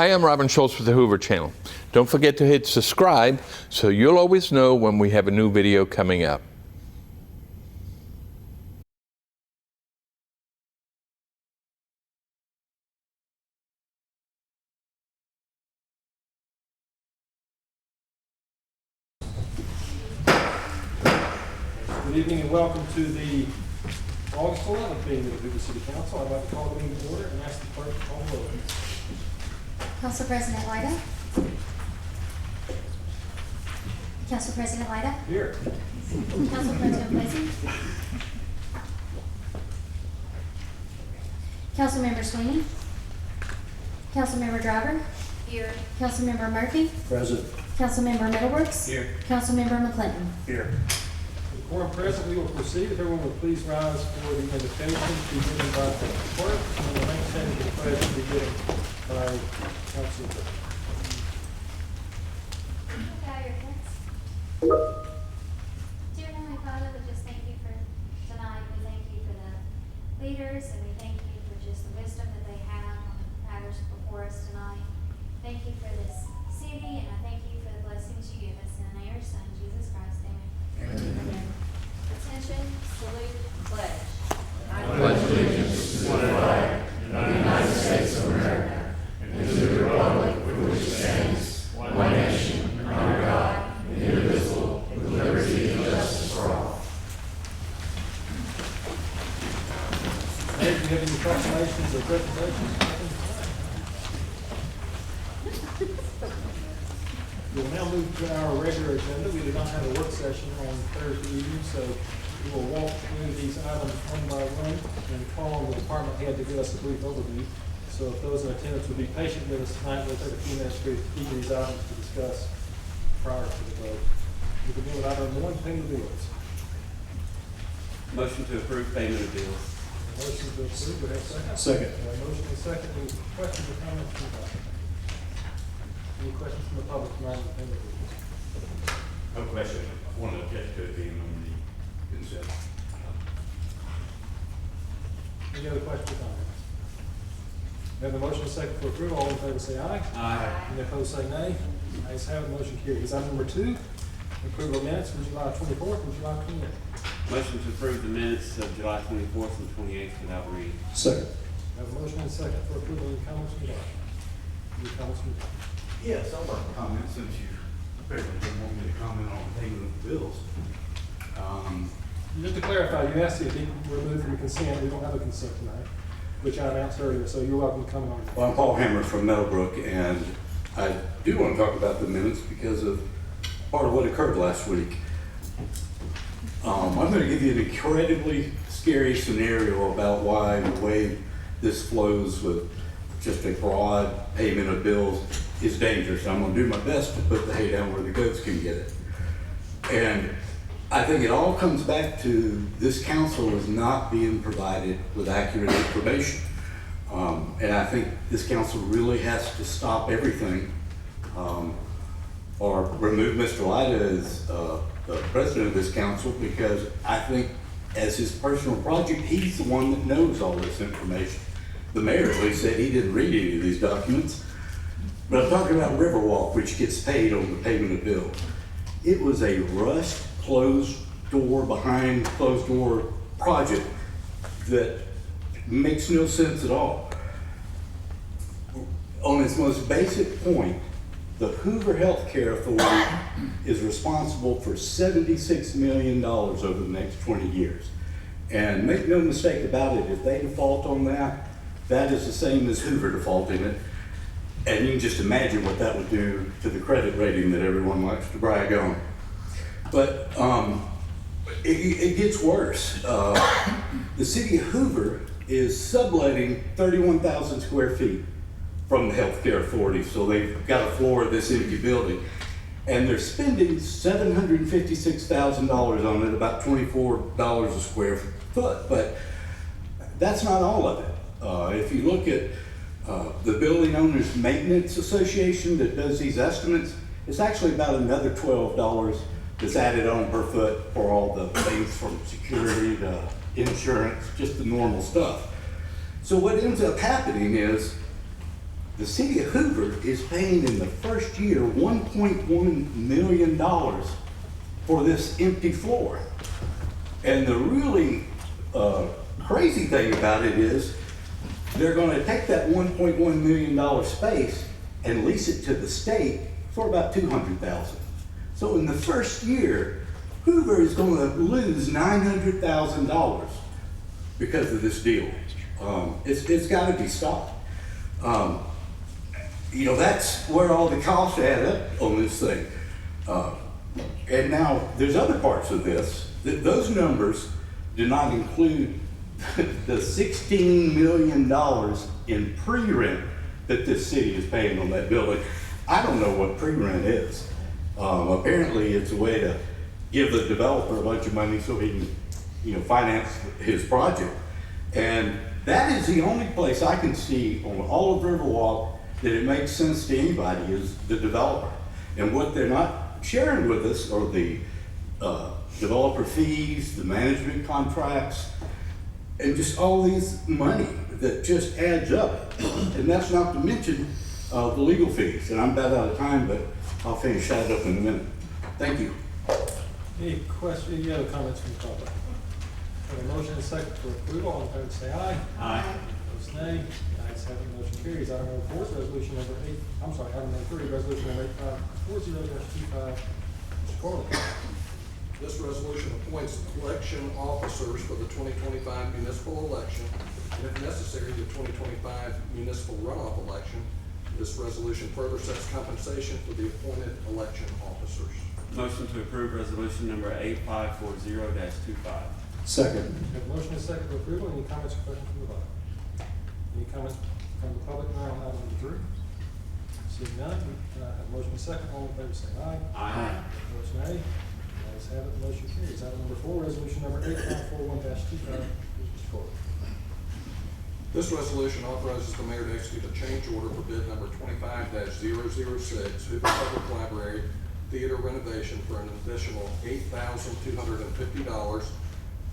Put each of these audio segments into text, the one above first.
Hi, I'm Robin Schultz with the Hoover Channel. Don't forget to hit subscribe so you'll always know when we have a new video coming up. Good evening and welcome to the August 11th meeting of the Hoover City Council. I'd like to call the meeting to order and ask the clerk to call the roll. Council President Lyda. Council President Lyda. Here. Council President Posey. Councilmember Swiney. Councilmember Driver. Here. Councilmember Murphy. Present. Councilmember Middlebrooks. Here. Councilmember McClinton. Here. The quorum present, we will proceed. If everyone would please rise for the invocation to be given by the clerk and the maintain the pledge to be given by Council. Dear Heavenly Father, we just thank you for tonight. We thank you for the leaders, and we thank you for just the wisdom that they have on the matters before us tonight. Thank you for this city, and I thank you for the blessings you give us. In the name of your Son, Jesus Christ, amen. Amen. Attention, salute, pledge. I pledge allegiance to the flag of the United States of America and to the republic for which it stands, one nation, under God, indivisible, with liberty and justice for all. Mayor, do you have any proclamations or presentations? We will now move to our regular agenda. We did not have a work session on Thursday evening, so we will walk through these items one by one and call on the department head to give us a brief overview. So if those in attendance would be patient with us tonight, we'll take a few minutes to each of these items to discuss prior to the vote. We begin with item one, payment of bills. Motion to approve payment of bills. Motion to approve, we have a second? Second. We have a motion and a second. Any questions or comments from the public? Any questions from the public tonight on the payment of bills? No question. I want to object to it being on the consent. Any other questions or comments? We have a motion and a second for approval. All in favor say aye. Aye. Any opposed say nay. Ayes have it, motion carries. Item number two, approval of minutes from July 24th and July 28th. Motion to approve the minutes of July 24th and 28th without reading. Second. We have a motion and a second for approval. Any comments from the audience? Any comments from the audience? Yes, I'd like to comment since you apparently didn't want me to comment on the payment of the bills. Just to clarify, you asked if it be removed from consent. We don't have a consent tonight, which I announced earlier, so you're welcome to comment on it. Well, I'm Paul Hammer from Middlebrooks, and I do want to talk about the minutes because of part of what occurred last week. I'm going to give you an incredibly scary scenario about why the way this flows with just a broad payment of bills is dangerous. I'm going to do my best to put the hay down where the goats can get it. And I think it all comes back to this council is not being provided with accurate information. And I think this council really has to stop everything or remove Mr. Lyda as the president of this council, because I think as his personal project, he's the one that knows all this information. The mayor at least said he didn't read any of these documents. But I'm talking about Riverwalk, which gets paid on the payment of bills. It was a rushed, closed door, behind closed door project that makes no sense at all. On its most basic point, the Hoover Healthcare Authority is responsible for $76 million over the next 20 years. And make no mistake about it, if they default on that, that is the same as Hoover defaulting it. And you can just imagine what that would do to the credit rating that everyone likes to brag on. But it gets worse. The city of Hoover is subletting 31,000 square feet from the healthcare authority. So they've got a floor of this empty building. And they're spending $756,000 on it, about $24 a square foot. But that's not all of it. If you look at the Building Owners Maintenance Association that does these estimates, it's actually about another $12 that's added on per foot for all the things from security to insurance, just the normal stuff. So what ends up happening is the city of Hoover is paying in the first year $1.1 million for this empty floor. And the really crazy thing about it is they're going to take that $1.1 million space and lease it to the state for about $200,000. So in the first year, Hoover is going to lose $900,000 because of this deal. It's got to be stopped. You know, that's where all the costs add up on this thing. And now there's other parts of this. Those numbers do not include the $16 million in pre-rent that this city is paying on that building. I don't know what pre-rent is. Apparently it's a way to give the developer a bunch of money so he can, you know, finance his project. And that is the only place I can see on all of Riverwalk that it makes sense to anybody is the developer. And what they're not sharing with us are the developer fees, the management contracts, and just all these money that just adds up. And that's not to mention the legal fees. And I'm about out of time, but I'll finish that up in a minute. Thank you. Any questions, any other comments from the public? Have a motion and a second for approval, all in favor say aye. Aye. Opposed, nay. The ayes have it, motion carries. Item number 4 is resolution number 8, item number 3, resolution number 8540-25. Mr. Corley. This resolution appoints election officers for the 2025 municipal election, and if necessary, the 2025 municipal runoff election. This resolution further sets compensation for the appointed election officers. Motion to approve resolution number 8540-25. Second. Have a motion and a second for approval. Any comments or questions from the body? Any comments from the public now on item number 3? Seeing none, have a motion and a second. All in favor say aye. Aye. Opposed, nay. The ayes have it, motion carries. Item number 4, resolution number 8541-25. Mr. Corley. This resolution authorizes the mayor to execute a change order for bid number 25-006, Hoover Public Library Theater renovation for an additional $8,250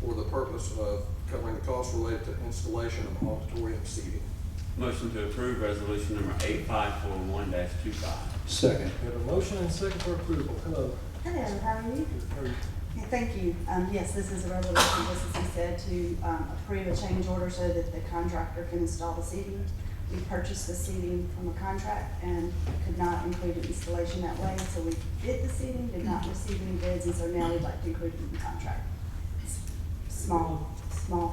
for the purpose of covering the costs related to installation of auditorium seating. Motion to approve resolution number 8541-25. Second. We have a motion and a second for approval. Hello. Hello, how are you? How are you? Yeah, thank you. Yes, this is a resolution, just as he said, to approve a change order so that the contractor can install the seating. We purchased the seating from a contract and could not include an installation that way, so we bid the seating, did not receive any bids, and so now we'd like to include it in the contract. It's small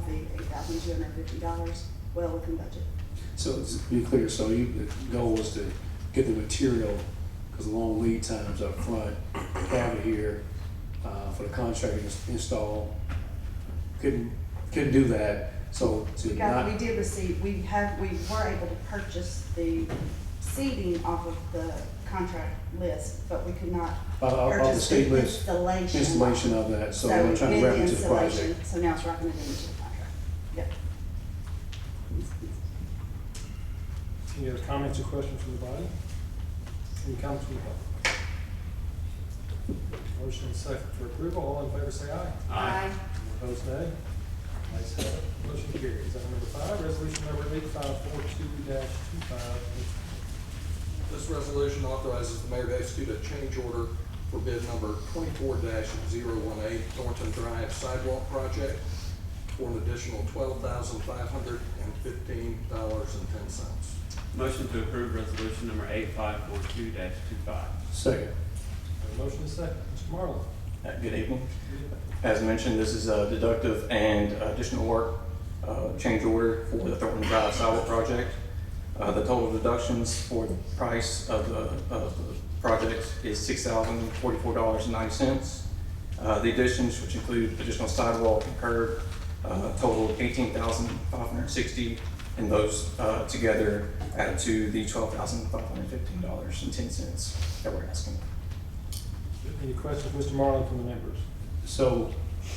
fee, $8,250, well within budget. So to be clear, so the goal was to get the material, because the long lead times up front, have it here for the contractor to install. Couldn't do that, so to We did receive, we were able to purchase the seating off of the contract list, but we could not Off the purchase state the list, installation of that, so we're trying to wrap into the project. So now it's wrapping it into the contract. Yep. Any other comments or questions from the body? Any comments from the public? Motion and second for approval. All in favor say aye. Aye. Opposed, nay. Ayes have it. Motion carries. Item number 5, resolution number 8542-25. This resolution authorizes the mayor to execute a change order for bid number 24-018 Thornton Drive Sidewalk Project for an additional $12,515.10. Motion to approve resolution number 8542-25. Second. Have a motion and second. Mr. Marlowe. Good evening. As mentioned, this is a deductive and additional work change order for the Thornton Drive Sidewalk project. The total deductions for the price of the project is $6,044.90. The additions, which include additional sidewalk and curb, total $18,560, and those together add to the $12,515.10 that we're asking. Any questions, Mr. Marlowe, from the members? So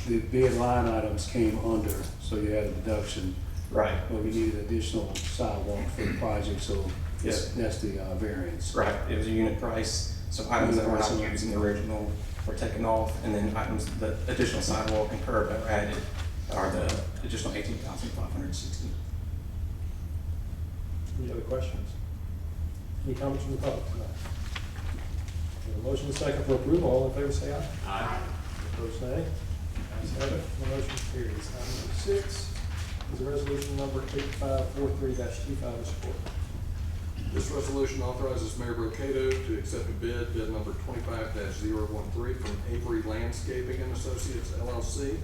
the bid line items came under, so you had a deduction. Right. But we needed additional sidewalk for the project, so Yes. that's the variance. Right, it was a unit price, so items that were not used in the original were taken off, and then items, the additional sidewalk and curb that were added are the additional $18,560. Any other questions? Any comments from the public tonight? We have a motion and a second for approval. All in favor say aye. Aye. Opposed, nay. Ayes have it. The motion carries. Item number 6 is a resolution number 8543-25 is support. This resolution authorizes Mayor Brocato to accept a bid number 25-013 from Avery Landscaping and Associates LLC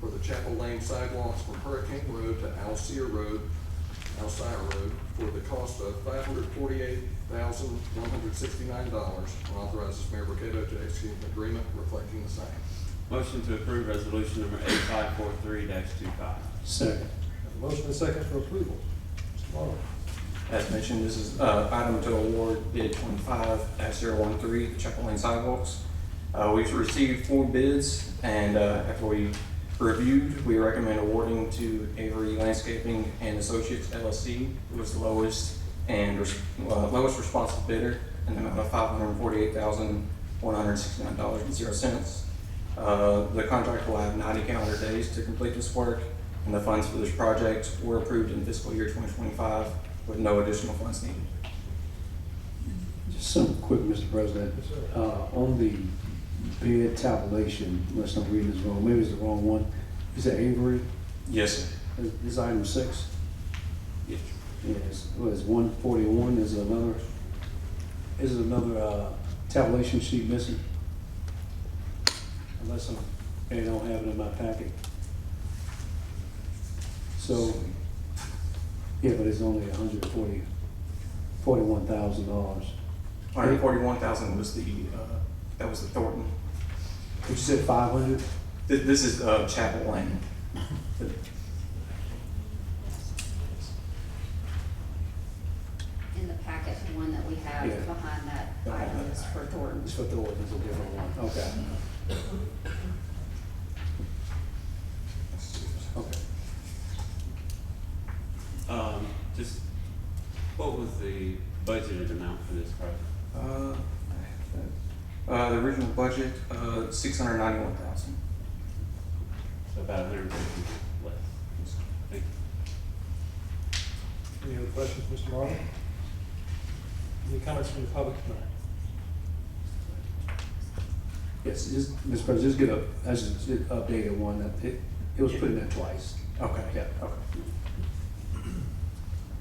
for the Chapel Lane sidewalks from Hurricane Road to Alcira Road for the cost of $548,169, and authorizes Mayor Brocato to execute an agreement reflecting the same. Motion to approve resolution number 8543-25. Second. Have a motion and a second for approval. Mr. Marlowe. As mentioned, this is item to award bid 25-013, Chapel Lane sidewalks. We've received 4 bids, and after we reviewed, we recommend awarding to Avery Landscaping and Associates LLC, who was the lowest responsive bidder, in the amount of $548,169.00. The contract will have 90 calendar days to complete this work, and the funds for this project were approved in fiscal year 2025 with no additional funds needed. Just something quick, Mr. President. Yes, sir. On the bid tabulation, unless I'm reading this wrong, maybe it's the wrong one. Is that Avery? Yes, sir. Is this item 6? Yes. Yes. What is 141? Is another tabulation sheet missing? Unless I don't have it in my packet. So, yeah, but it's only $41,000. $141,000 was that was the Thornton. But you said 500? This is Chapel Lane. In the packet, the one that we have Yeah. behind that item is for Thornton. It's for Thornton, it's a different one. Okay. Okay. Just, what was the budgeted amount for this project? The original budget, $691,000. So about 150 less. Thank you. Any other questions, Mr. Marlowe? Any comments from the public tonight? Yes, just, Mr. President, just get that's just an updated one. That it was put in there twice. Okay. Yeah. Okay.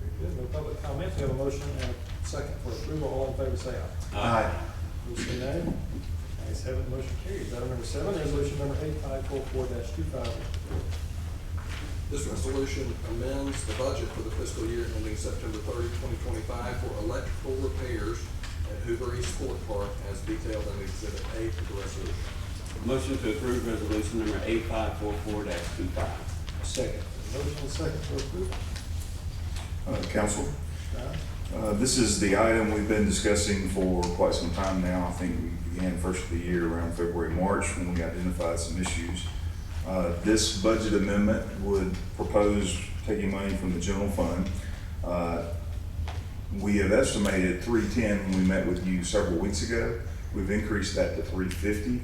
Very good. No public comments. We have a motion and a second for approval. All in favor say aye. Aye. Opposed, say nay. Ayes have it. Motion carries. Item number 7, resolution number 8544-25. This resolution amends the budget for the fiscal year ending September 30, 2025 for electrical repairs at Hoover East Sport Park as detailed in Exhibit A to the resolution. Motion to approve resolution number 8544-25. Second. Motion and second for approval. Council, Donna? this is the item we've been discussing for quite some time now. I think we began first of the year around February, March when we identified some issues. This budget amendment would propose taking money from the general fund. We have estimated $310 when we met with you several weeks ago. We've increased that to $350.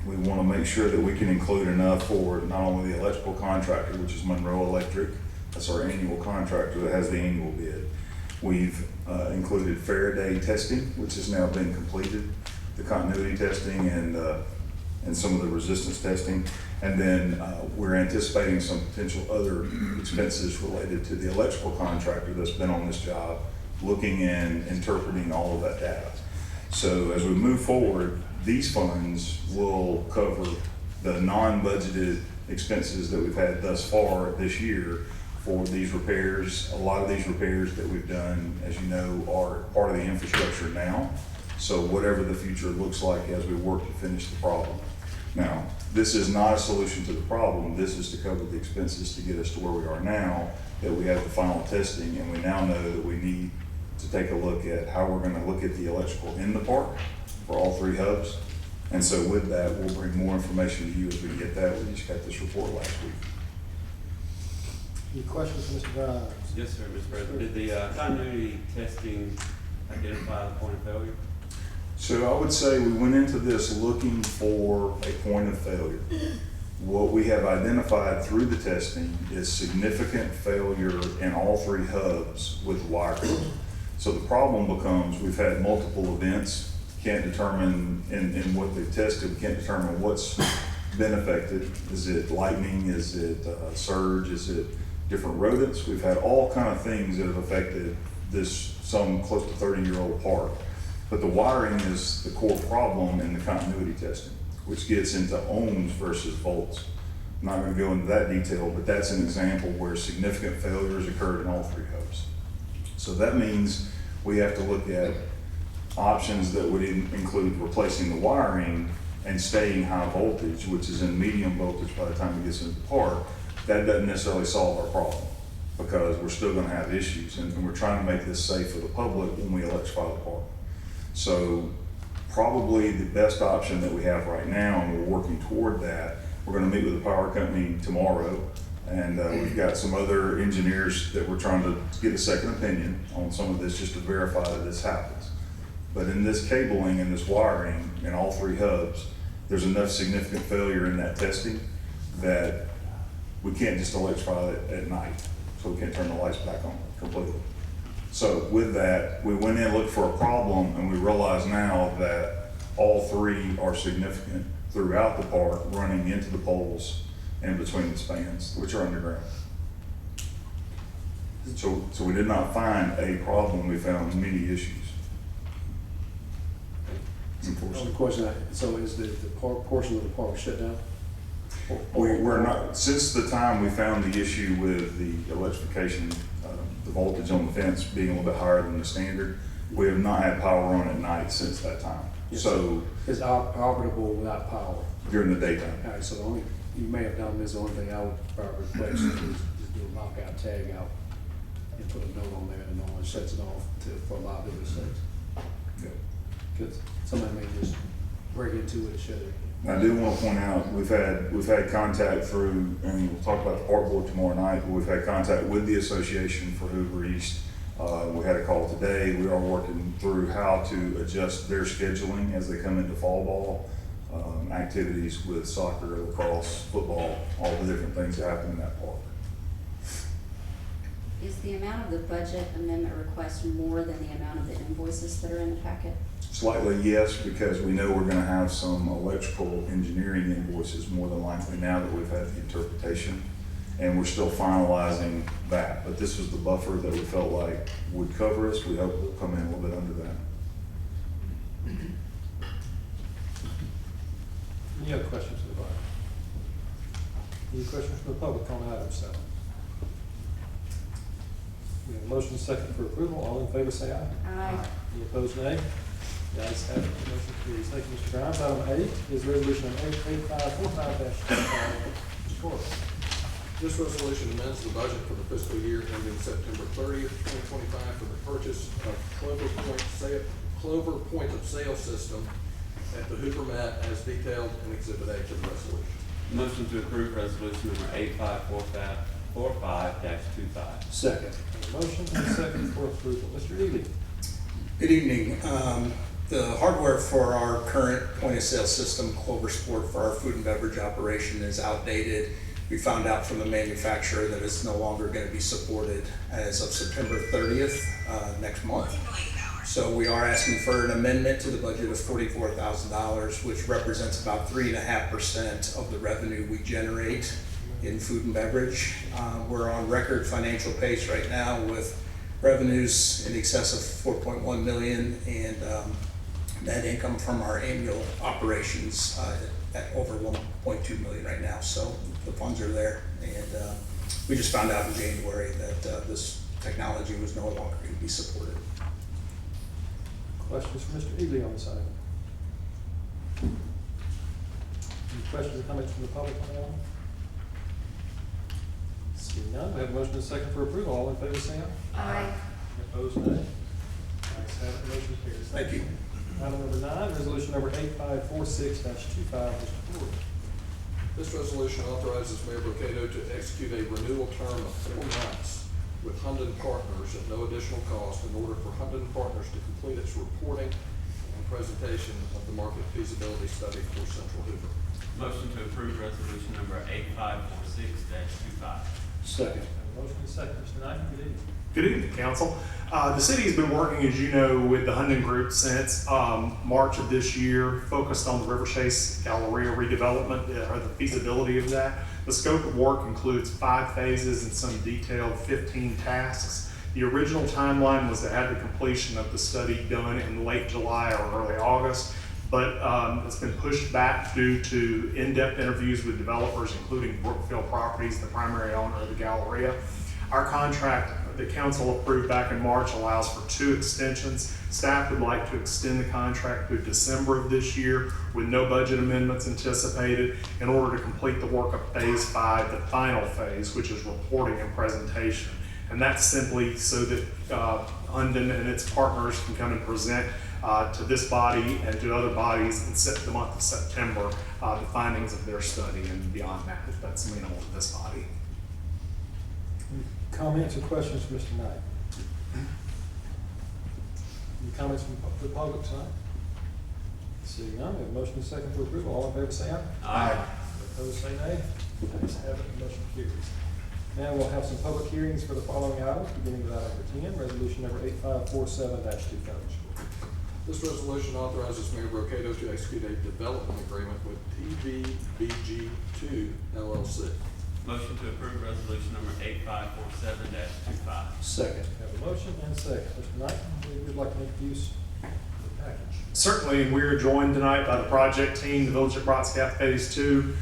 We want to make sure that we can include enough for not only the electrical contractor, which is Monroe Electric, that's our annual contractor that has the annual bid. We've included Faraday testing, which has now been completed, the continuity testing and some of the resistance testing. And then we're anticipating some potential other expenses related to the electrical contractor that's been on this job, looking and interpreting all of that data. So as we move forward, these funds will cover the non-budgeted expenses that we've had thus far this year for these repairs. A lot of these repairs that we've done, as you know, are part of the infrastructure now. So whatever the future looks like as we work to finish the problem. Now, this is not a solution to the problem. This is to cover the expenses to get us to where we are now, that we have the final testing, and we now know that we need to take a look at how we're going to look at the electrical in the park for all 3 hubs. And so with that, we'll bring more information to you as we get that. We just got this report last week. Any questions for Mr. Grimes? Yes, sir, Mr. President. Did the continuity testing identify the point of failure? So I would say we went into this looking for a point of failure. What we have identified through the testing is significant failure in all 3 hubs with wiring. So the problem becomes, we've had multiple events, can't determine in what they've tested, we can't determine what's been affected. Is it lightning? Is it surge? Is it different rodents? We've had all kind of things that have affected this some close to 30-year-old park. But the wiring is the core problem in the continuity testing, which gets into ohms versus volts. I'm not going to go into that detail, but that's an example where significant failures occurred in all three hubs. So that means we have to look at options that would include replacing the wiring and staying high voltage, which is in medium voltage by the time it gets into the park. That doesn't necessarily solve our problem, because we're still going to have issues, and we're trying to make this safe for the public when we electrify the park. So probably the best option that we have right now, and we're working toward that, we're going to meet with the power company tomorrow, and we've got some other engineers that we're trying to get a second opinion on some of this just to verify that this happens. But in this cabling and this wiring in all three hubs, there's enough significant failure in that testing that we can't just electrify it at night, so we can't turn the lights back on completely. So with that, we went in, looked for a problem, and we realize now that all three are significant throughout the park, running into the poles and between the spans, which are underground. So we did not find a problem, we found many issues. Only question, so is the park, portion of the park shut down? We're not, since the time we found the issue with the electrification, the voltage on the fence being a little bit higher than the standard, we have not had power on at night since that time. Yes. So It's operable without power. during the daytime. All right, so the only, you may have done this, the only thing I would probably request is just do a lockout, tag out, and put a note on there, and no one shuts it off for liability sakes. Yeah. Because somebody may just break into it, shut it. I do want to point out, we've had contact through, and we'll talk about the park board tomorrow night, but we've had contact with the association for Hoover East. We had a call today. We are working through how to adjust their scheduling as they come into fall ball, activities with soccer, lacrosse, football, all the different things that happen in that park. Is the amount of the budget amendment request more than the amount of the invoices that are in the packet? Slightly, yes, because we know we're gonna have some electrical engineering invoices more than likely now that we've had the interpretation. And we're still finalizing that, but this was the buffer that we felt like would cover us. We hope we'll come in a little bit under that. Any other questions for the body? Any questions from the public on item 7? We have a motion second for approval. All in favor say aye. Aye. Any opposed, nay? The ayes have it, the motion carries. Thank you, Mr. Grimes. Item 8 is resolution number 8545-25. Mr. Curt. This resolution amends the budget for the fiscal year ending September 30th, 2025 for the purchase of Clover Point of Sale system at the Hoover Met as detailed in Exhibit A to the resolution. Motion to approve resolution number 8545-25. Second. A motion and a second for approval. Mr. Ely. Good evening. The hardware for our current point of sale system, Clover Sport, for our food and beverage operation is outdated. We found out from the manufacturer that it's no longer going to be supported as of September 30th, next month. So we are asking for an amendment to the budget of $44,000, which represents about 3.5% of the revenue we generate in food and beverage. We're on record financial pace right now with revenues in excess of $4.1 million and net income from our annual operations at over $1.2 million right now. So the funds are there, and we just found out in January that this technology was no longer going to be supported. Questions for Mr. Ely on this item? Any questions or comments from the public on the item? Seeing none, we have a motion and a second for approval. All in favor say aye. Aye. Opposed, nay. Ayes have it, motion carries. Thank you. Item number 9, resolution number 8546-25, Mr. Ford. This resolution authorizes Mayor Brocato to execute a renewal term of 4 months with Hunden Partners at no additional cost in order for Hunden Partners to complete its reporting and presentation of the market feasibility study for Central Hoover. Motion to approve resolution number 8546-25. Second. A Motion and second. Mr. Knight, good evening. Good evening, council. The city has been working, as you know, with the Hunden Group since March of this year, focused on the River Chase Galleria redevelopment, or the feasibility of that. The scope of work includes 5 phases and some detailed 15 tasks. The original timeline was to have the completion of the study done in late July or early August, but it's been pushed back due to in-depth interviews with developers, including Brookfield Properties, the primary owner of the Galleria. Our contract, the council approved back in March, allows for 2 extensions. Staff would like to extend the contract through December of this year with no budget amendments anticipated in order to complete the work of phase 5, the final phase, which is reporting and presentation. And that's simply so that Hunden and its partners can come and present to this body and to other bodies in the month of September the findings of their study, and beyond that, if that's amenable to this body. Any comments or questions for Mr. Knight? Any comments from the public tonight? Seeing none, we have a motion and second for approval. All in favor say aye. Aye. Opposed say nay. Ayes have it, the motion carries. Now we'll have some public hearings for the following items, beginning with item number 10, resolution number 8547-2000. This resolution authorizes Mayor Brocato to execute a development agreement with TVBG2 LLC. Motion to approve resolution number 8547-25. Second. Have a motion and a second. Mr. Knight, I believe you'd like to introduce the package. Certainly, and we are joined tonight by the project team, the Village of Brotsgap Phase 2,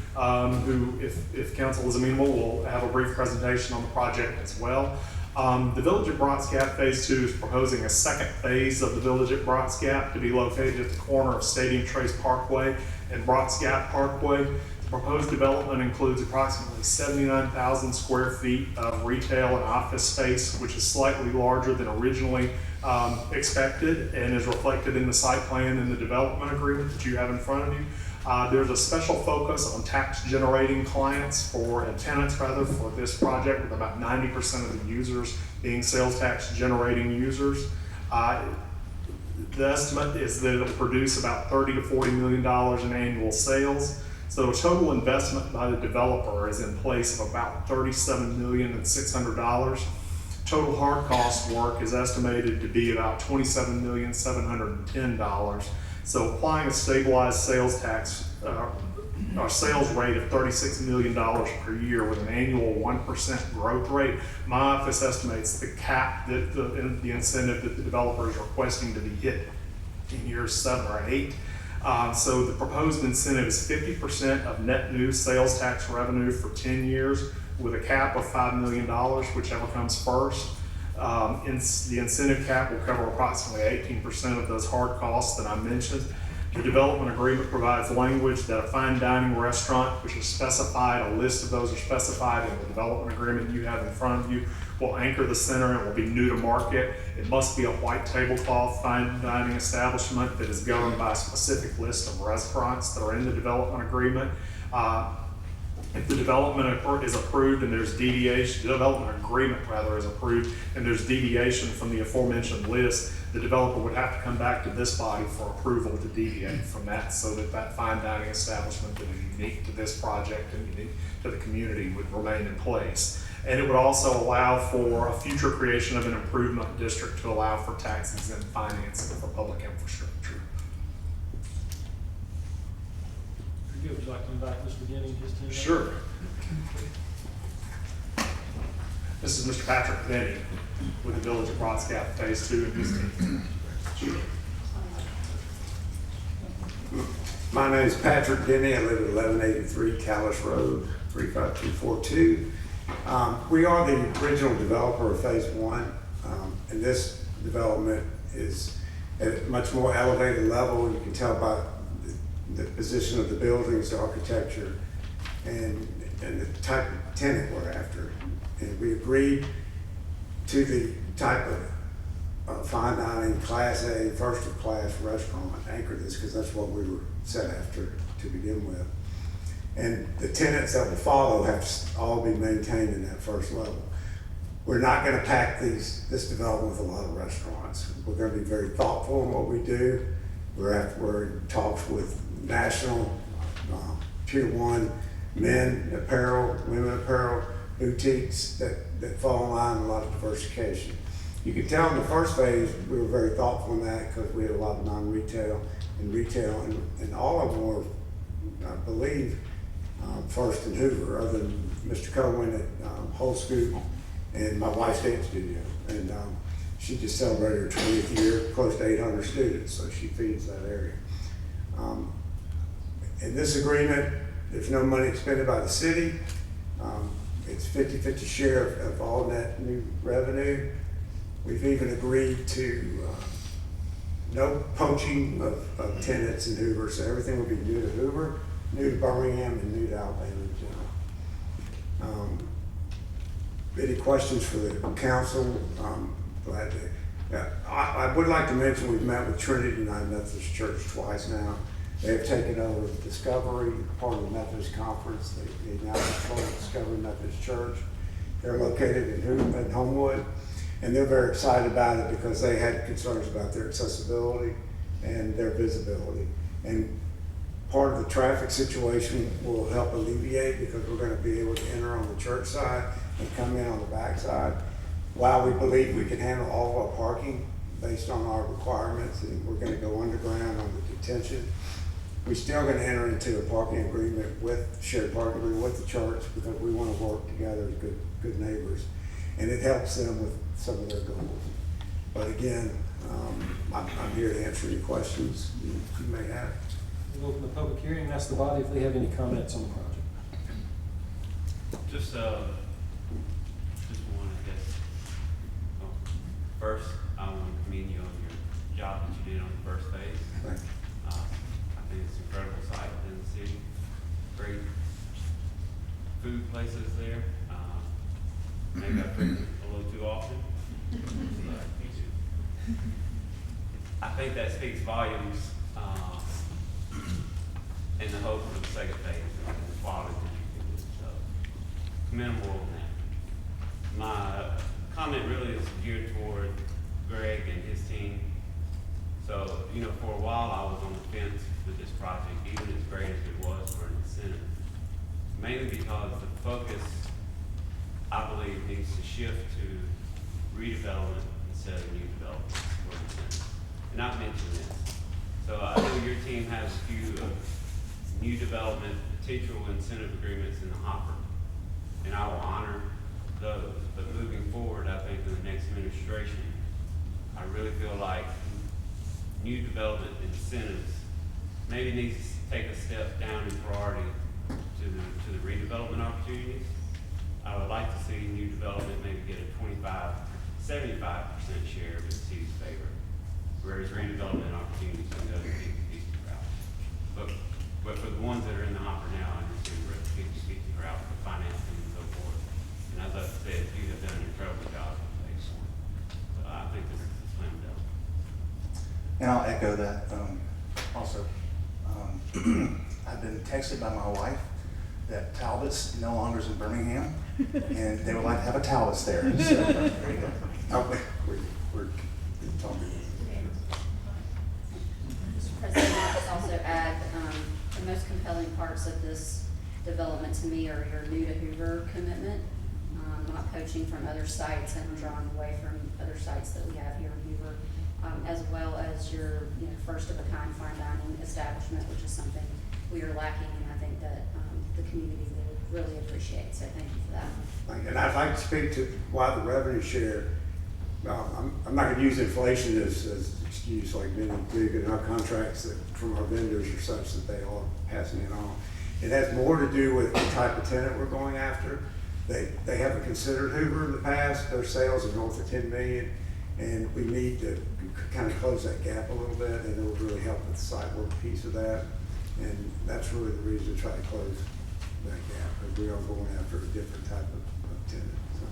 who, if council is amenable, will have a brief presentation on the project as well. The Village of Brotsgap Phase 2 is proposing a second phase of the Village at Brotsgap to be located at the corner of Stadium Trace Parkway and Brotsgap Parkway. The proposed development includes approximately 79,000 square feet of retail and office space, which is slightly larger than originally expected and is reflected in the site plan and the development agreement that you have in front of you. There's a special focus on tax generating tenants for this project, with about 90% of the users being sales tax generating users. The estimate is that it will produce about $30 to $40 million in annual sales. So a total investment by the developer is in place of about $37,600,000. Total hard cost work is estimated to be about $27,710,000. So applying a stabilized sales tax or sales rate of $36 million per year with an annual 1% growth rate, my office estimates the cap that the incentive that the developer is requesting to be hit in years 7 or 8. So the proposed incentive is 50% of net new sales tax revenue for 10 years with a cap of $5 million, whichever comes first. The incentive cap will cover approximately 18% of those hard costs that I mentioned. The development agreement provides language that a fine dining restaurant, which is specified, a list of those are specified in the development agreement you have in front of you, will anchor the center. It will be new to market. It must be a white tablecloth fine dining establishment that is governed by a specific list of restaurants that are in the development agreement. If the development is approved and there's deviation, the development agreement rather is approved and there's deviation from the aforementioned list, the developer would have to come back to this body for approval to deviate from that, so that that fine dining establishment that is unique to this project and unique to the community would remain in place. And it would also allow for a future creation of an improvement district to allow for tax exempt financing for public infrastructure. Very good. Would you like to invite Mr. Denny and his team? Sure. This is Mr. Patrick Denny with the Village of Brotsgap Phase 2 and his team. My name is Patrick Denny. I live at 1183 Callis Road, 35242. We are the original developer of Phase 1, and this development is at a much more elevated level. You can tell by the position of the buildings, the architecture, and the type of tenant we're after. And we agreed to the type of fine dining, Class A, first-of-class restaurant anchor this, because that's what we were set after to begin with. And the tenants that will follow have to all be maintained in that first level. We're not going to pack this development with a lot of restaurants. We're going to be very thoughtful in what we do. We're in talks with national, Tier 1 men apparel, women apparel, boutiques that that fall in line with a lot of diversification. You could tell in the first phase, we were very thoughtful in that because we had a lot of non-retail and retail, and all of them were, I believe, first in Hoover, other than Mr. Cohen at Whole Scoop and my wife's dance studio. And she just celebrated her 20th year, close to 800 students, so she feeds that area. In this agreement, there's no money expended by the city. It's 50-50 share of all net new revenue. We've even agreed to no poaching of tenants in Hoover, so everything will be new to Hoover, new to Birmingham, and new to Alabama in general. Any questions for the council? Glad to. I would like to mention we've met with Trinity United Methodist Church twice now. They have taken over Discovery, part of the Methodist Conference. They now control Discovery Methodist Church. They're located in Homewood, and they're very excited about it because they had concerns about their accessibility and their visibility. And part of the traffic situation will help alleviate because we're going to be able to enter on the church side and come in on the back side. While we believe we can handle all of our parking based on our requirements, and we're going to go underground on the detention, we're still going to enter into a parking agreement shared parking agreement with the church because we want to work together as good neighbors, and it helps them with some of their goals. But again, I'm here to answer any questions you may have. We'll open the public hearing and ask the body if they have any comments on the project. Just one, I guess. First, I want to commend you on your job that you did on the first phase. Thank you. I think it's an incredible site within the city. Great food places there. Maybe I picked it a little too often. I think that speaks volumes in the hope for the second phase and the quality that you can do. So, commendable on that. My comment really is geared toward Greg and his team. So, for a while I was on the fence with this project, even as great as it was for an incentive. Mainly because the focus, I believe, needs to shift to redevelopment instead of new development for incentives. And I've mentioned this. So I know your team has a few of new development potential incentive agreements in the hopper, and I will honor those. But moving forward, I think in the next administration, I really feel like new development incentives maybe needs to take a step down in priority to the redevelopment opportunities. I would like to see new development maybe get a 75% share of the city's favor, whereas redevelopment opportunities can go to the 50-50 route. But for the ones that are in the hopper now, I understand we're at the 50-50 route for financing and so forth. And as I said, you have done an incredible job on phase one. So I think this is a slam dunk. And I'll echo that. Also, I've been texted by my wife that Talbot's no longer is in Birmingham, and they would like to have a Talbot's there. So, there you go. We're talking. Mr. President, I'll just also add, the most compelling parts of this development to me are your new to Hoover commitment, not poaching from other sites and drawing away from other sites that we have here in Hoover, as well as your first of a kind fine dining establishment, which is something we are lacking, and I think that the community would really appreciate. So thank you for that. And I'd like to speak to why the revenue share. I'm not going to use inflation as an excuse like many do, and our contracts from our vendors are such that they are passing it on. It has more to do with the type of tenant we're going after. They haven't considered Hoover in the past. Their sales are north of 10 million, and we need to kind of close that gap a little bit, and it will really help with the site work piece of that. And that's really the reason to try to close that gap, because we are going after a different type of tenant. So.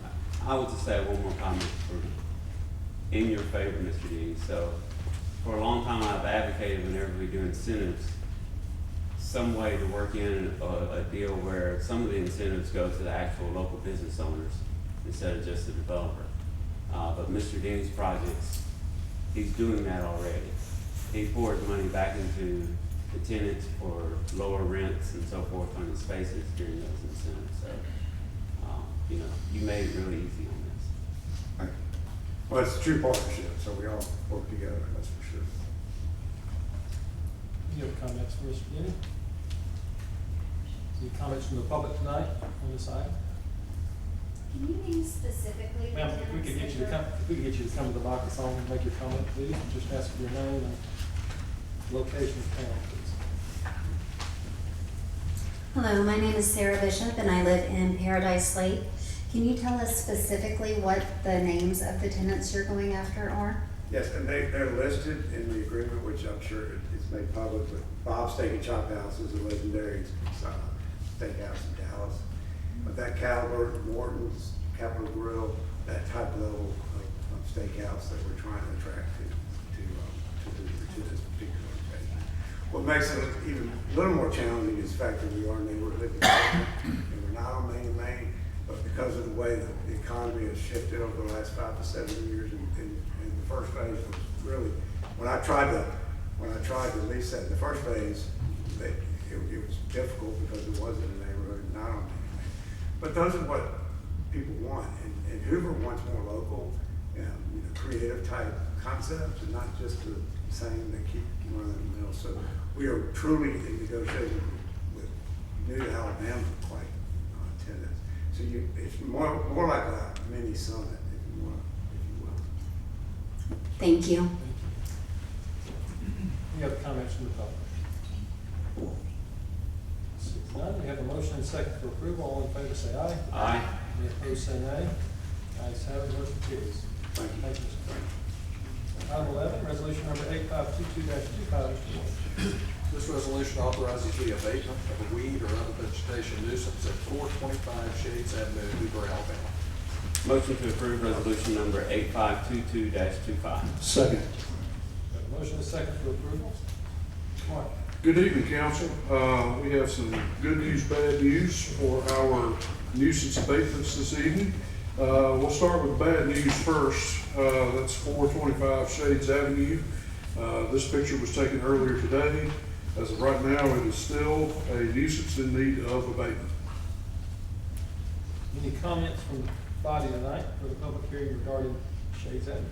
I would just say one more comment in your favor, Mr. Dean. So for a long time, I've advocated whenever we do incentives, some way to work in a deal where some of the incentives go to the actual local business owners instead of just the developer. But Mr. Dean's projects, he's doing that already. He pours money back into the tenants for lower rents and so forth on the spaces during those incentives. So you made it really easy on this. Thank you. Well, it's a true partnership, so we all work together, that's for sure. Any other comments for Mr. Denny? Any comments from the public tonight on this item? Can you name specifically the Ma'am, if we could get you to come, if we could get you to come to the microphone and make your comment, please, and just ask for your name and location of town, please. Hello, my name is Sarah Bishop and I live in Paradise Lake. Can you tell us specifically what the names of the tenants you're going after are? Yes, and they're listed in the agreement, which I'm sure it's made public, but Bob's Steak and Chop House is a legendary steakhouse in Dallas. But that caliber, Morton's, Capital Grill, that type level of steakhouse that we're trying to attract to this particular location. What makes it even a little more challenging is the fact that we are a neighborhood development and we're not on Main, but because of the way that the economy has shifted over the last 5 to 7 years, and the first phase was really, when I tried to lease that in the first phase, it was difficult because it wasn't a neighborhood, not on Main. But those are what people want, and Hoover wants more local, creative type concepts, and not just the same that keep running in the middle. So we are truly in negotiation with New Alabama quite tenants. So it's more like a mini summit, if you will. Thank you. Any other comments from the public? Seeing none, we have a motion and second for approval. All in favor say aye. Aye. Any opposed say nay. Ayes have it, motion carries. Thank you. Thank you, Mr. Curt. Item 11, resolution number 8522-25. This resolution authorizes the abatement of a weed or other vegetation nuisance at 425 Shades Avenue, Hoover, Alabama. Motion to approve resolution number 8522-25. Second. Got a motion and second for approval. Mark. Good evening, council. We have some good news, bad news for our nuisance abatements this evening. We'll start with bad news first. That's 425 Shades Avenue. This picture was taken earlier today. As of right now, it is still a nuisance in need of abatement. Any comments from the body tonight for the public hearing regarding Shades Avenue?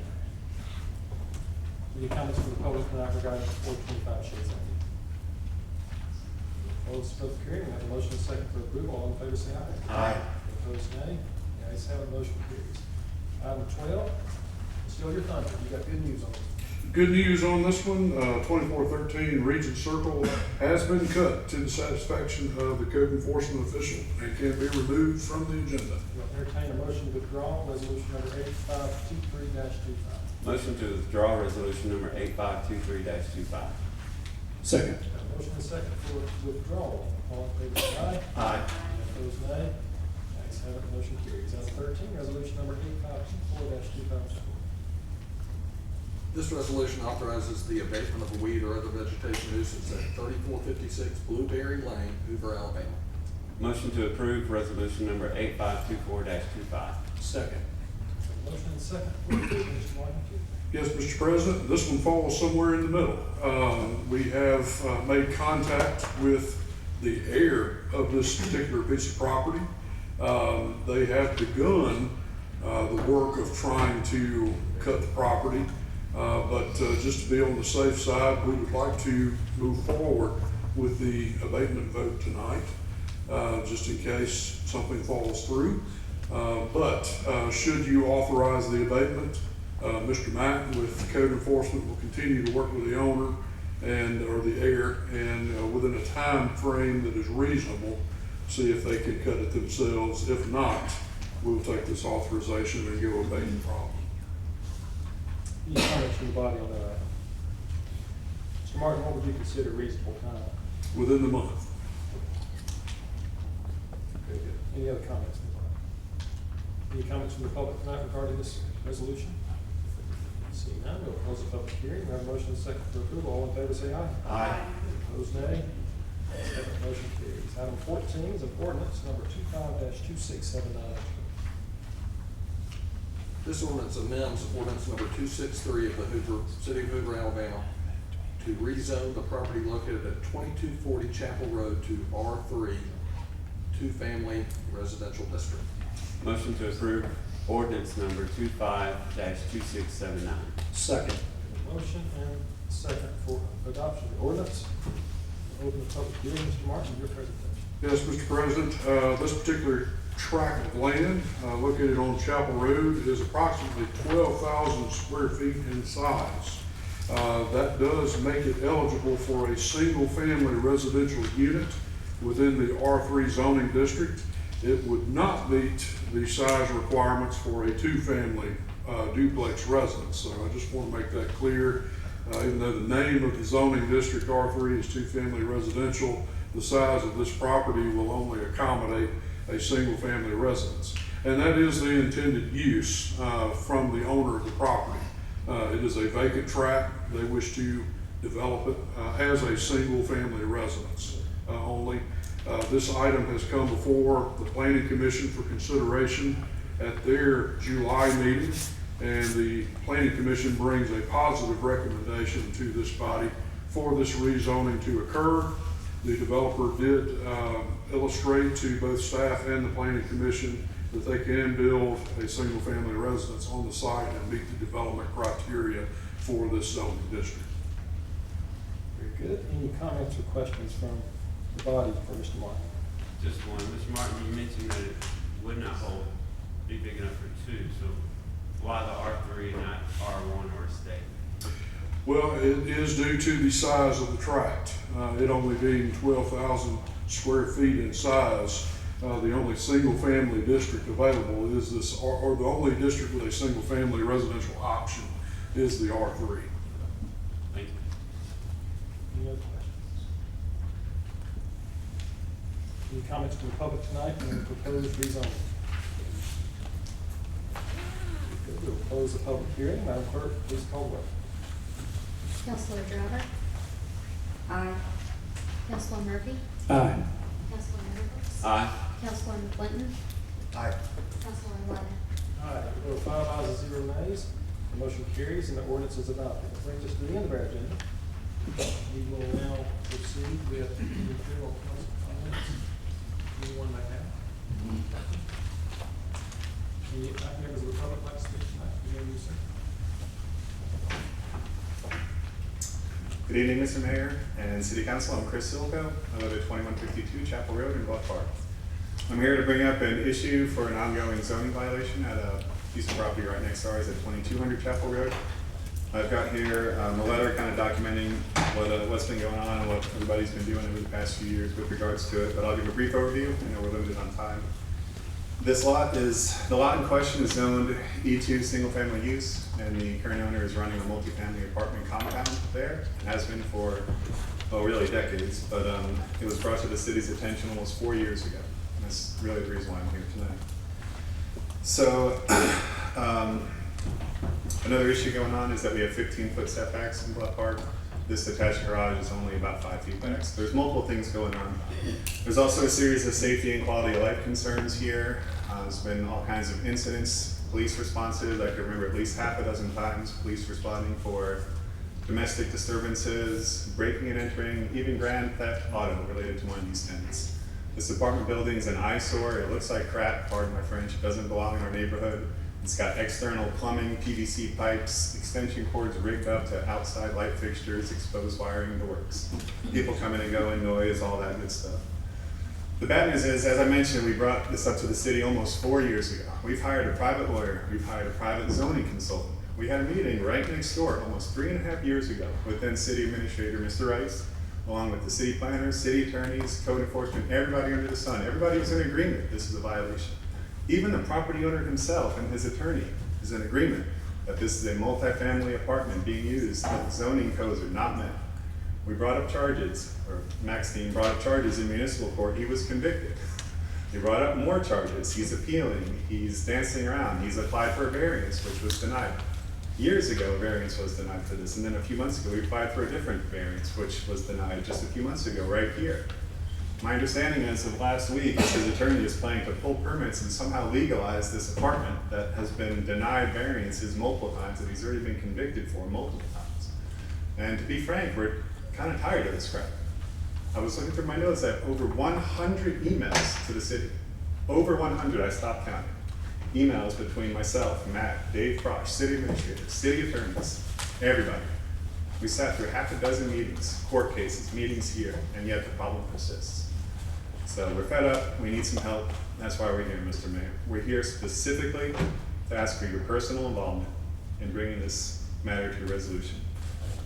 Any comments from the public tonight regarding 425 Shades Avenue? Close the public hearing. We have a motion and second for approval. All in favor say aye. Aye. Opposed nay. The ayes have it, motion carries. Item 12, steal your thunder. You got good news on this. Good news on this one, 2413 Regent Circle has been cut to the satisfaction of the code enforcement official and can be removed from the agenda. We'll entertain a motion to withdraw resolution number 8523-25. Motion to withdraw resolution number 8523-25. Second. Got a motion and second for withdrawal. All in favor say aye. Aye. Opposed nay. Ayes have it, motion carries. Item 13, resolution number 8524-25. This resolution authorizes the abatement of a weed or other vegetation nuisance at 3456 Blueberry Lane, Hoover, Alabama. Motion to approve resolution number 8524-25. Second. Motion and second for approval, Mr. Martin. Yes, Mr. President, this one falls somewhere in the middle. We have made contact with the heir of this particular piece of property. They have begun the work of trying to cut the property. But just to be on the safe side, we would like to move forward with the abatement vote tonight, just in case something falls through. But should you authorize the abatement, Mr. Mack with code enforcement will continue to work with the owner or the heir, and within a time frame that is reasonable, see if they can cut it themselves. If not, we'll take this authorization and go abate the problem. Any comments from the body on that item? Mr. Martin, what would you consider reasonable time? Within the month. Very good. Any other comments from the body? Any comments from the public tonight regarding this resolution? Seeing none, we'll close the public hearing. We have a motion and second for approval. All in favor say aye. Aye. Opposed nay. Second motion carries. Item 14 is an ordinance number 25-2679. This ordinance amends ordinance number 263 of the City of Hoover, Alabama, to rezone the property located at 2240 Chapel Road to R3, two-family residential district. Motion to approve ordinance number 25-2679. Second. Motion and second for adoption of the ordinance. Open the public hearing. Mr. Martin, your presentation. Yes, Mr. President, this particular tract of land located on Chapel Road is approximately 12,000 square feet in size. That does make it eligible for a single-family residential unit within the R3 zoning district. It would not meet the size requirements for a two-family duplex residence. So I just want to make that clear. Even though the name of the zoning district R3 is two-family residential, the size of this property will only accommodate a single-family residence. And that is the intended use from the owner of the property. It is a vacant tract. They wish to develop it as a single-family residence only. This item has come before the Planning Commission for consideration at their July meeting, and the Planning Commission brings a positive recommendation to this body for this rezoning to occur. The developer did illustrate to both staff and the Planning Commission that they can build a single-family residence on the site and meet the development criteria for this zoning district. Very good. Any comments or questions from the body for Mr. Martin? Just one. Mr. Martin, you mentioned that it would not be big enough for two, so why the R3 and not R1 or estate? Well, it is due to the size of the tract. It only being 12,000 square feet in size. The only single-family district available is this, or the only district with a single-family residential option is the R3. Thank you. Any other questions? Any comments from the public tonight on the proposed rezoning? Good. We'll close the public hearing. Madam Clerk, please call the roll. Councilor Driver? Aye. Councilor Murphy? Aye. Councilor Middlebrooks? Aye. Councilor McClinton? Aye. Councilor Lyda? Aye. There were 5 ayes and 0 nays. The motion carries and the ordinance is adopted. That brings us to the end of our agenda. We will now proceed with the general council comments. Anyone may have? Any members of the public like to speak tonight? Begin with you, sir. Good evening, Mr. Mayor and City Council. I'm Chris Silco. I live at 2152 Chapel Road in Bluff Park. I'm here to bring up an issue for an ongoing zoning violation at a piece of property right next to ours at 2200 Chapel Road. I've got here a letter kind of documenting what's been going on and what everybody's been doing over the past few years with regards to it, but I'll give a brief overview. I know we're limited on time. The lot in question is zoned E2 single family use, and the current owner is running a multifamily apartment compound there, and has been for, well, really decades, but it was brought to the city's attention almost 4 years ago. And that's really the reason why I'm here tonight. So, another issue going on is that we have 15-foot setbacks in Bluff Park. This detached garage is only about 5 feet back. So there's multiple things going on. There's also a series of safety and quality of life concerns here. There's been all kinds of incidents, police responses. I can remember at least half a dozen times police responding for domestic disturbances, breaking and entering, even grand theft auto related to one of these tenants. This apartment building is an eyesore. It looks like crap, pardon my French. It doesn't belong in our neighborhood. It's got external plumbing, PVC pipes, extension cords rigged up to outside light fixtures, exposed wiring, the works. People coming and going, noise, all that good stuff. The bad news is, as I mentioned, we brought this up to the city almost 4 years ago. We've hired a private lawyer. We've hired a private zoning consultant. We had a meeting right next door almost 3.5 years ago with then City Administrator Mr. Rice, along with the city planners, city attorneys, code enforcement, everybody under the sun. Everybody was in agreement this is a violation. Even the property owner himself and his attorney is in agreement that this is a multifamily apartment being used, that zoning codes are not met. We brought up charges, or Maxine brought up charges in municipal court. He was convicted. He brought up more charges. He's appealing. He's dancing around. He's applied for a variance, which was denied. Years ago, a variance was denied for this, and then a few months ago, we applied for a different variance, which was denied just a few months ago, right here. My understanding is of last week, his attorney is planning to pull permits and somehow legalize this apartment that has been denied variances multiple times, that he's already been convicted for multiple times. And to be frank, we're kind of tired of this crap. I was looking through my notes. I have over 100 emails to the city. Over 100, I stopped counting. emails between myself, Matt, Dave Frosch, city administrators, city attorneys, everybody. We sat through half a dozen meetings, court cases, meetings here, and yet the problem persists. So we're fed up, we need some help. That's why we're here, Mr. Mayor. We're here specifically to ask for your personal involvement in bringing this matter to a resolution.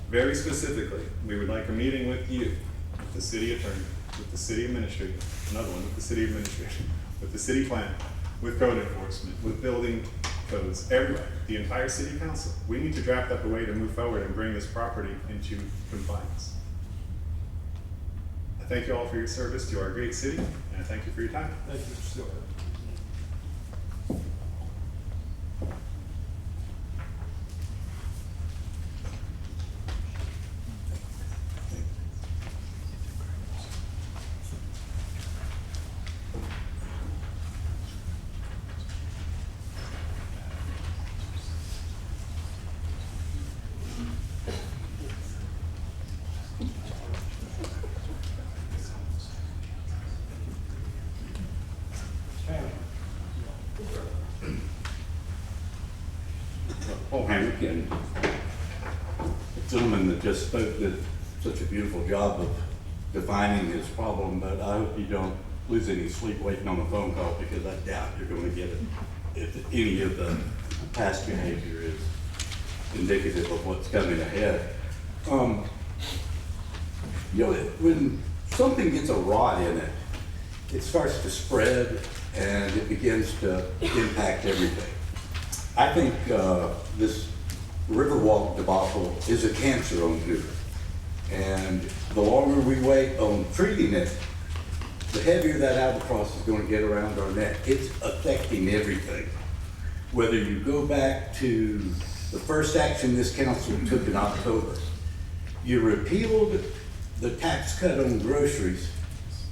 Very specifically, we would like a meeting with you, with the city attorney, with the city administrator, another one with the city administrator, with the city planner, with code enforcement, with building codes, everybody, the entire city council. We need to draft up a way to move forward and bring this property into compliance. I thank you all for your service to our great city, and I thank you for your time. Thank you, Mr. Stewart. Paul Hamrick and the gentleman that just spoke did such a beautiful job of defining his problem, but I hope you don't lose any sleep waiting on a phone call, because I doubt you're going to get it if any of the past behavior is indicative of what's coming ahead. You know, when something gets a rot in it, it starts to spread and it begins to impact everything. I think this Riverwalk debacle is a cancer on Hoover. And the longer we wait on treating it, the heavier that albatross is going to get around our neck. It's affecting everything. Whether you go back to the first action this council took in October, you repealed the tax cut on groceries,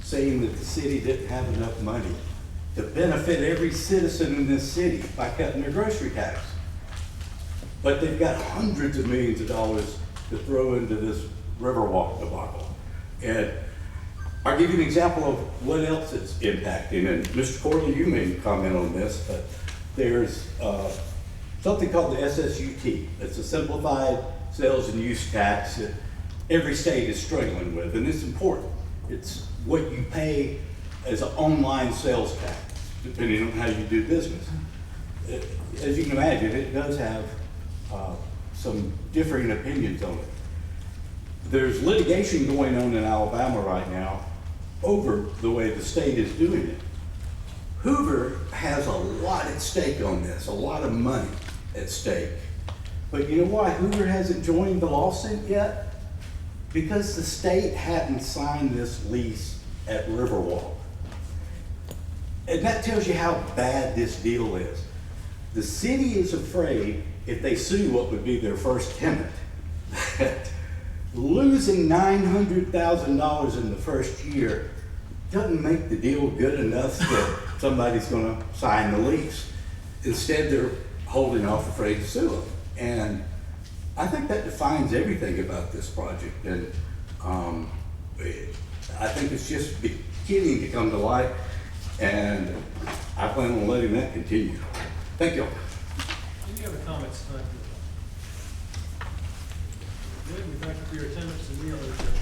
saying that the city didn't have enough money to benefit every citizen in this city by cutting their grocery tax. But they've got hundreds of millions of dollars to throw into this Riverwalk debacle. And I'll give you an example of what else it's impacting. And Mr. Corley, you may comment on this, but there's something called the SSUT. It's a simplified sales and use tax that every state is struggling with, and it's important. It's what you pay as an online sales tax, depending on how you do business. As you can imagine, it does have some differing opinions on it. There's litigation going on in Alabama right now over the way the state is doing it. Hoover has a lot at stake on this, a lot of money at stake. But you know why Hoover hasn't joined the lawsuit yet? Because the state hadn't signed this lease at Riverwalk. And that tells you how bad this deal is. The city is afraid if they sue what would be their first tenant, that losing $900,000 in the first year doesn't make the deal good enough that somebody's going to sign the lease. Instead, they're holding off, afraid to sue them. And I think that defines everything about this project. And I think it's just beginning to come to light, and I plan on letting that continue. Thank you. Any other comments tonight? Good, we thank you for your attendance, and we are adjourned.